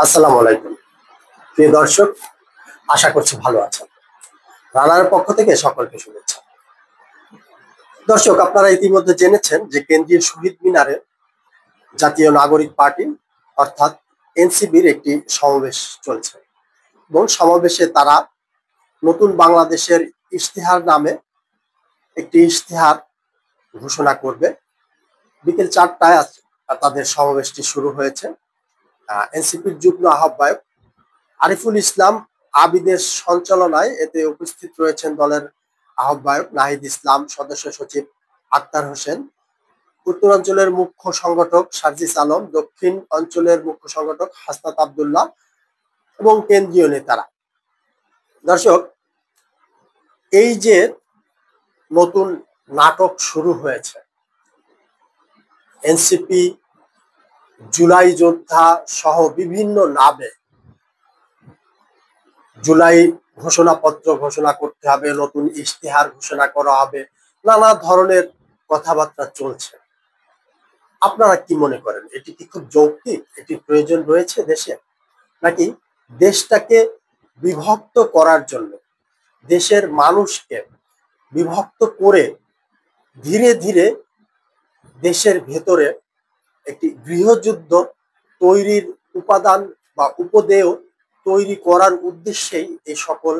আসসালামু আলাইকুম প্রিয় দর্শক, আশা করছি ভালো আছেন। রানার পক্ষ থেকে সকলকে শুভেচ্ছা। দর্শক, আপনারা ইতিমধ্যে জেনেছেন যে কেন্দ্রীয় শহীদ মিনারে জাতীয় নাগরিক পার্টি অর্থাৎ এনসিপির একটি সমাবেশ চলছে এবং সমাবেশে তারা নতুন বাংলাদেশের ইশতেহার নামে একটি ইশতেহার ঘোষণা করবে। বিকেল 4টায় তাদের সমাবেশটি শুরু হয়েছে। এনসিপির যুগ্ম আহ্বায়ক আরিফুল ইসলাম আবিদের সঞ্চালনায় এতে উপস্থিত রয়েছেন দলের আহ্বায়ক নাহিদ ইসলাম, সদস্য সচিব আক্তার হোসেন, উত্তরাঞ্চলের মুখ্য সংগঠক সার্জিস আলম, দক্ষিণ অঞ্চলের মুখ্য সংগঠক হাসনাত আব্দুল্লাহ এবং কেন্দ্রীয় নেতারা। দর্শক, এই যে নতুন নাটক শুরু হয়েছে, এনসিপি জুলাই যোদ্ধা সহ বিভিন্ন নামে জুলাই ঘোষণাপত্র ঘোষণা করতে হবে, নতুন ইশতেহার ঘোষণা করা হবে, নানা ধরনের কথাবার্তা চলছে। আপনারা কি মনে করেন, এটি কি খুব যৌক্তিক? এটি প্রয়োজন রয়েছে দেশে, নাকি দেশটাকে বিভক্ত করার জন্য, দেশের মানুষকে বিভক্ত করে ধীরে ধীরে দেশের ভেতরে একটি গৃহযুদ্ধ তৈরির উপাদান বা উপদেয় তৈরি করার উদ্দেশ্যেই এই সকল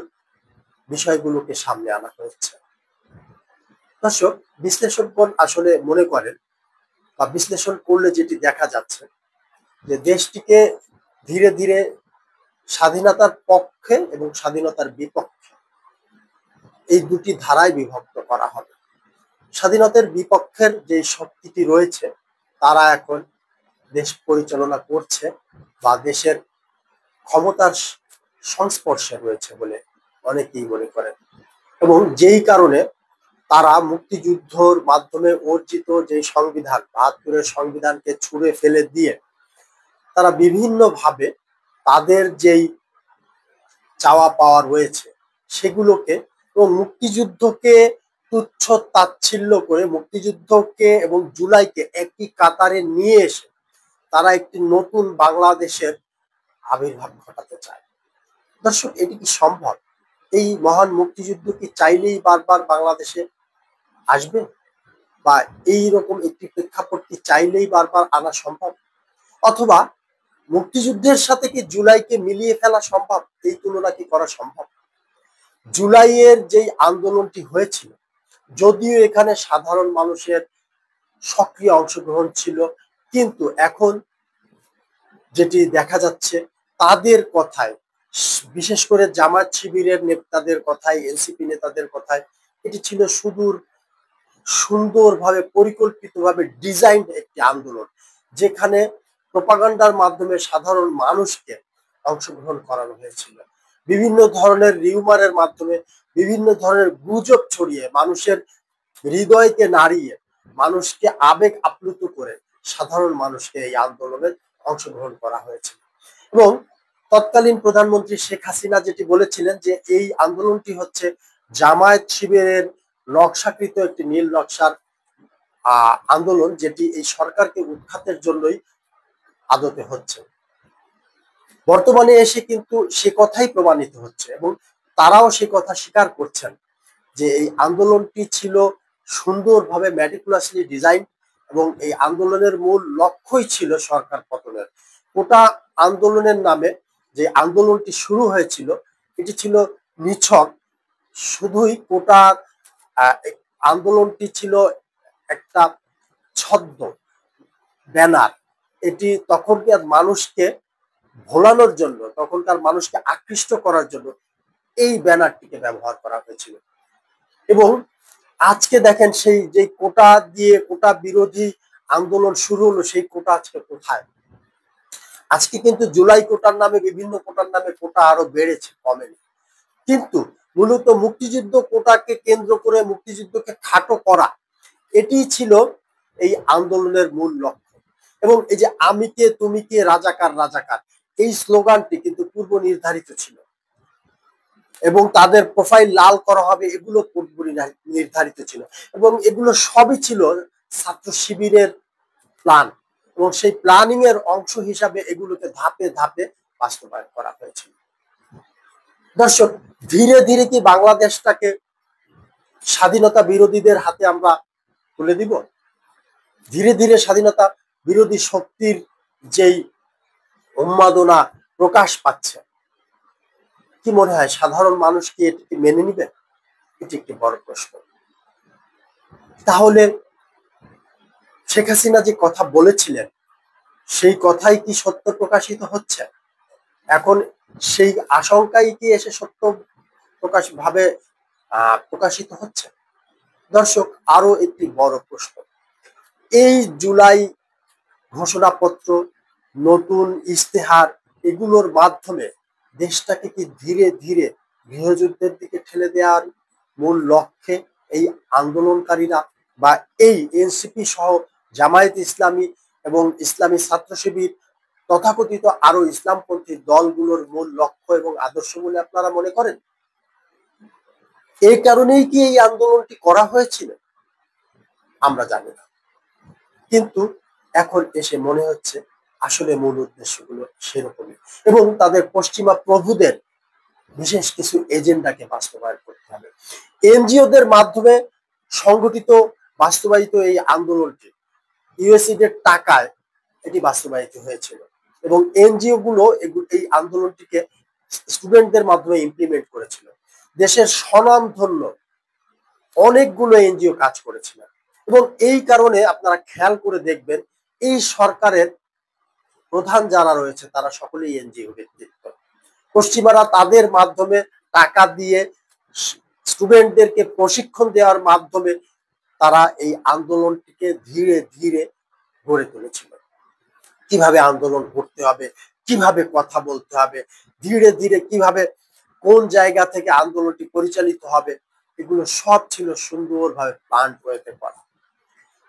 বিষয়গুলোকে সামনে আনা হয়েছে? দর্শক, বিশ্লেষকগণ আসলে মনে করেন বা বিশ্লেষণ করলে যেটি দেখা যাচ্ছে যে দেশটিকে ধীরে ধীরে স্বাধীনতার পক্ষে এবং স্বাধীনতার বিপক্ষে এই দুটি ধারায় বিভক্ত করা হবে। স্বাধীনতার বিপক্ষের যে শক্তিটি রয়েছে তারা এখন দেশ পরিচালনা করছে বা দেশের ক্ষমতার সংস্পর্শে রয়েছে বলে অনেকেই মনে করেন, এবং যেই কারণে তারা মুক্তিযুদ্ধর মাধ্যমে অর্জিত যে সংবিধান, ৭২-এর সংবিধানকে ছুঁড়ে ফেলে দিয়ে তারা বিভিন্নভাবে তাদের যেই চাওয়া পাওয়া রয়েছে সেগুলোকে এবং মুক্তিযুদ্ধকে তুচ্ছ তাচ্ছিল্য করে মুক্তিযুদ্ধকে এবং জুলাইকে একই কাতারে নিয়ে এসে তারা একটি নতুন বাংলাদেশের আবির্ভাব ঘটাতে চায়। দর্শক, এটি কি সম্ভব? এই মহান মুক্তিযুদ্ধ কি চাইলেই বারবার বাংলাদেশে আসবে, বা এই রকম একটি প্রেক্ষাপট কি চাইলেই বারবার আনা সম্ভব? অথবা মুক্তিযুদ্ধের সাথে কি জুলাইকে মিলিয়ে ফেলা সম্ভব? এই তুলনা কি করা সম্ভব? জুলাইয়ের যেই আন্দোলনটি হয়েছিল, যদিও এখানে সাধারণ মানুষের সক্রিয় অংশগ্রহণ ছিল, কিন্তু এখন যেটি দেখা যাচ্ছে তাদের কথায়, বিশেষ করে জামায়াত শিবিরের নেতাদের কথায়, এনসিপি নেতাদের কথায়, এটি ছিল সুন্দরভাবে পরিকল্পিতভাবে ডিজাইন একটি আন্দোলন, যেখানে প্রোপাগান্ডার মাধ্যমে সাধারণ মানুষকে অংশগ্রহণ করানো হয়েছিল। বিভিন্ন ধরনের রিউমারের মাধ্যমে, বিভিন্ন ধরনের গুজব ছড়িয়ে, মানুষের হৃদয়কে নাড়িয়ে, মানুষকে আবেগ আপ্লুত করে সাধারণ মানুষকে এই আন্দোলনে অংশগ্রহণ করা হয়েছিল। এবং তৎকালীন প্রধানমন্ত্রী শেখ হাসিনা যেটি বলেছিলেন যে এই আন্দোলনটি হচ্ছে জামায়াত শিবিরের নকশাকৃত একটি নীল নকশার আন্দোলন, যেটি এই সরকারকে উৎখাতের জন্যই আদতে হচ্ছে। বর্তমানে এসে কিন্তু সে কথাই প্রমাণিত হচ্ছে এবং তারাও সে কথা স্বীকার করছেন যে এই আন্দোলনটি ছিল সুন্দরভাবে ম্যাটিকুলাসলি ডিজাইন এবং এই আন্দোলনের মূল লক্ষ্যই ছিল সরকার পতনের। কোটা আন্দোলনের নামে যে আন্দোলনটি শুরু হয়েছিল এটি ছিল নিছক শুধুই কোটা আন্দোলনটি ছিল একটা ছদ্ম ব্যানার। এটি তখনকার মানুষকে ভোলানোর জন্য, তখনকার মানুষকে আকৃষ্ট করার জন্য এই ব্যানারটিকে ব্যবহার করা হয়েছিল। এবং আজকে দেখেন সেই যে কোটা দিয়ে কোটা বিরোধী আন্দোলন শুরু হলো, সেই কোটা আজকে কোথায়? আজকে কিন্তু জুলাই কোটার নামে, বিভিন্ন কোটার নামে কোটা আরো বেড়েছে, কমেনি। কিন্তু মূলত মুক্তিযুদ্ধ কোটাকে কেন্দ্র করে মুক্তিযুদ্ধকে খাটো করা, এটি ছিল এই আন্দোলনের মূল লক্ষ্য। এবং এই যে আমি কে তুমি কে রাজাকার রাজাকার, এই স্লোগানটি কিন্তু পূর্ব নির্ধারিত ছিল এবং তাদের প্রোফাইল লাল করা হবে এগুলো পূর্ব নির্ধারিত ছিল এবং এগুলো সবই ছিল ছাত্র শিবিরের প্ল্যান, এবং সেই প্ল্যানিং এর অংশ হিসাবে এগুলোকে ধাপে ধাপে বাস্তবায়ন করা হয়েছিল। দর্শক, ধীরে ধীরে কি বাংলাদেশটাকে স্বাধীনতা বিরোধীদের হাতে আমরা তুলে দিব? ধীরে ধীরে স্বাধীনতা বিরোধী শক্তির যেই উন্মাদনা প্রকাশ পাচ্ছে, কি মনে হয় সাধারণ মানুষ কি এটি মেনে নিবে? এটি একটি বড় প্রশ্ন। তাহলে শেখ হাসিনা যে কথা বলেছিলেন সেই কথাই কি সত্য প্রকাশিত হচ্ছে? এখন সেই আশঙ্কাই কি এসে সত্য প্রকাশিত হচ্ছে? দর্শক, আরো একটি বড় প্রশ্ন, এই জুলাই ঘোষণাপত্র, নতুন ইশতেহার, এগুলোর মাধ্যমে দেশটাকে কি ধীরে ধীরে গৃহযুদ্ধের দিকে ঠেলে দেওয়ার মূল লক্ষ্যে এই আন্দোলনকারীরা বা এই এনসিপি সহ জামায়াত ইসলামী এবং ইসলামী ছাত্র শিবির তথাকথিত আরো ইসলামপন্থী দলগুলোর মূল লক্ষ্য এবং আদর্শ বলে আপনারা মনে করেন? এই কারণেই কি এই আন্দোলনটি করা হয়েছিল? আমরা জানি না, কিন্তু এখন এসে মনে হচ্ছে আসলে মূল উদ্দেশ্যগুলো সেরকমই, এবং তাদের পশ্চিমা প্রভুদের বিশেষ কিছু এজেন্ডাকে বাস্তবায়ন করতে হবে। এনজিওদের মাধ্যমে সংগঠিত বাস্তবায়িত এই আন্দোলনটি ইউএসএইডের টাকায় এটি বাস্তবায়িত হয়েছিল, এবং এনজিও গুলো এই আন্দোলনটিকে স্টুডেন্টদের মাধ্যমে ইমপ্লিমেন্ট করেছিল। দেশের স্বনামধন্য অনেকগুলো এনজিও কাজ করেছিল, এবং এই কারণে আপনারা খেয়াল করে দেখবেন এই সরকারের প্রধান যারা রয়েছে তারা সকলেই এনজিও ব্যক্তিত্ব। পশ্চিমারা তাদের মাধ্যমে টাকা দিয়ে স্টুডেন্টদেরকে প্রশিক্ষণ দেওয়ার মাধ্যমে তারা এই আন্দোলনটিকে ধীরে ধীরে গড়ে তুলেছিল। কিভাবে আন্দোলন করতে হবে, কিভাবে কথা বলতে হবে, ধীরে ধীরে কিভাবে কোন জায়গা থেকে আন্দোলনটি পরিচালিত হবে, এগুলো সব ছিল সুন্দরভাবে প্ল্যান করে করা।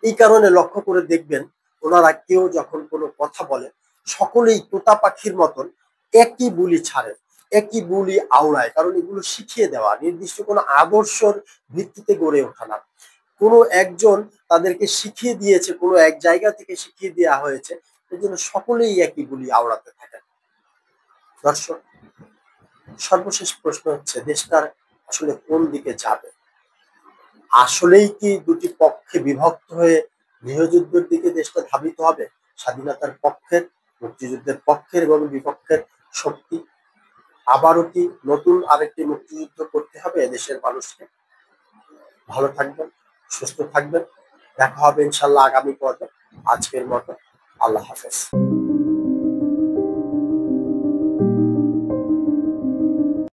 এই কারণে লক্ষ্য করে দেখবেন ওনারা কেউ যখন কোনো কথা বলে সকলেই তোতা পাখির মতন একই বুলি ছাড়ে, একই বুলি আওড়ায়, কারণ এগুলো শিখিয়ে দেওয়া, নির্দিষ্ট কোনো আদর্শের ভিত্তিতে গড়ে ওঠা না। কোনো একজন তাদেরকে শিখিয়ে দিয়েছে, কোনো এক জায়গা থেকে শিখিয়ে দেওয়া হয়েছে, এই জন্য সকলেই একই বুলি আওড়াতে থাকে। দর্শক, সর্বশেষ প্রশ্ন হচ্ছে দেশটার আসলে কোন দিকে যাবে? আসলেই কি দুটি পক্ষে বিভক্ত হয়ে গৃহযুদ্ধের দিকে দেশটা ধাবিত হবে? স্বাধীনতার পক্ষের, মুক্তিযুদ্ধের পক্ষের এবং বিপক্ষের শক্তি আবারও কি নতুন আরেকটি মুক্তিযুদ্ধ করতে হবে দেশের মানুষকে? ভালো থাকবেন, সুস্থ থাকবেন, দেখা হবে ইনশাল্লাহ আগামী পর্বে। আজকের মতো আল্লাহ হাফেজ।